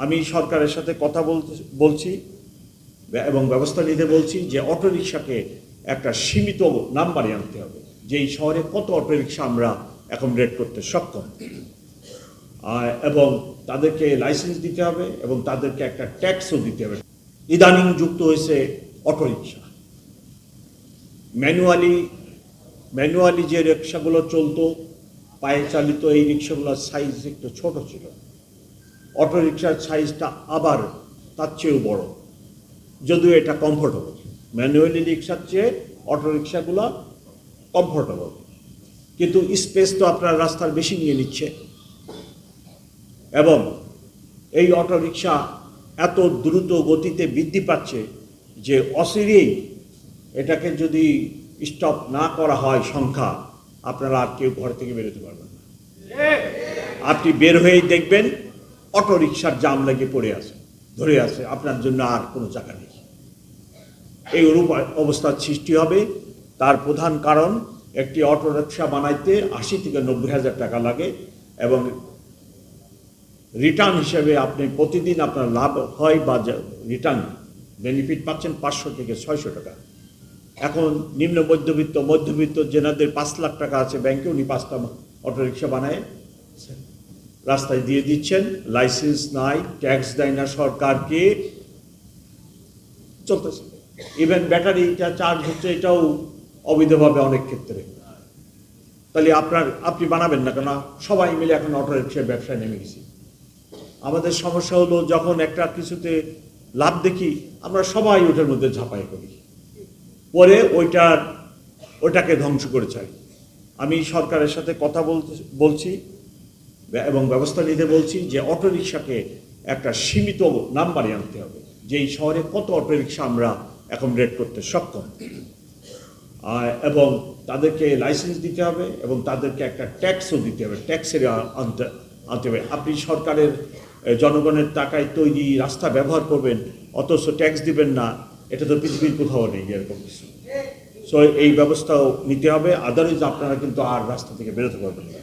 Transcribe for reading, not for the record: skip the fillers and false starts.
আমি সরকারের সাথে কথা বলছি এবং ব্যবস্থা নিতে বলছি যে অটোরিকশাকে একটা সীমিত নাম্বারে আনতে হবে, যে এই শহরে কত অটোরিকশা আমরা অ্যাকোমোডেট করতে সক্ষম, এবং তাদেরকে লাইসেন্স দিতে হবে এবং তাদেরকে একটা ট্যাক্সও দিতে হবে। ইদানিং যুক্ত হয়েছে অটোরিকশা, ম্যানুয়ালি যে রিক্সাগুলো চলতো পায়ে চালিত, এই রিক্সাগুলোর সাইজ একটু ছোট ছিল। অটোরিকশার সাইজটা আবার তার চেয়েও বড়, যদিও এটা কমফোর্টেবল। ম্যানুয়ালি রিক্সার চেয়ে অটোরিকশাগুলো কমফোর্টেবল, কিন্তু স্পেস তো আপনার রাস্তার বেশি নিয়ে নিচ্ছে। এবং এই অটোরিকশা এত দ্রুত গতিতে বৃদ্ধি পাচ্ছে যে অচিরেই এটাকে যদি স্টপ না করা হয় সংখ্যা, আপনারা আর কেউ ঘর থেকে বেরোতে পারবেন না। আপনি বের হয়েই দেখবেন অটোরিকশার জাম লেগে পড়ে আছে, ধরে আছে, আপনার জন্য আর কোনো জায়গা নেই। এই রূপ অবস্থার সৃষ্টি হবে। তার প্রধান কারণ, একটি অটোরিকশা বানাইতে 80 থেকে 90 হাজার টাকা লাগে এবং রিটার্ন হিসেবে আপনি প্রতিদিন আপনার লাভ হয় বা রিটার্ন বেনিফিট পাচ্ছেন 500 থেকে 600 টাকা। এখন নিম্ন মধ্যবিত্ত যেনাদের 5 লাখ টাকা আছে ব্যাংকে, উনি 5টা অটোরিকশা বানায় রাস্তায় দিয়ে দিচ্ছেন, লাইসেন্স নাই, ট্যাক্স দেয় না সরকারকে, চলতেছে। ইভেন ব্যাটারিটা চার্জ হচ্ছে, এটাও অবৈধভাবে অনেক ক্ষেত্রে। তাহলে আপনি বানাবেন না কেন? সবাই মিলে এখন অটোরিকশার ব্যবসায় নেমে গেছি। আমাদের সমস্যা হলো, যখন একটা কিছুতে লাভ দেখি আমরা সবাই ওটার মধ্যে ঝাঁপাই করি, পরে ওইটাকে ধ্বংস করে চাই। আমি সরকারের সাথে কথা বলছি এবং ব্যবস্থা নিতে বলছি যে অটোরিকশাকে একটা সীমিত নাম্বারে আনতে হবে, যে এই শহরে কত অটোরিকশা আমরা অ্যাকোমোডেট করতে সক্ষম, এবং তাদেরকে লাইসেন্স দিতে হবে এবং তাদেরকে একটা ট্যাক্সও দিতে হবে, ট্যাক্সের আনতে হবে। আপনি সরকারের জনগণের টাকায় তৈরি রাস্তা ব্যবহার করবেন, অথচ ট্যাক্স দিবেন না, এটা তো পৃথিবীর কোথাও নেই এরকম কিছু। সো এই ব্যবস্থাও নিতে হবে, আদারওয়াইজ আপনারা কিন্তু আর রাস্তা থেকে বেরোতে পারবেন না।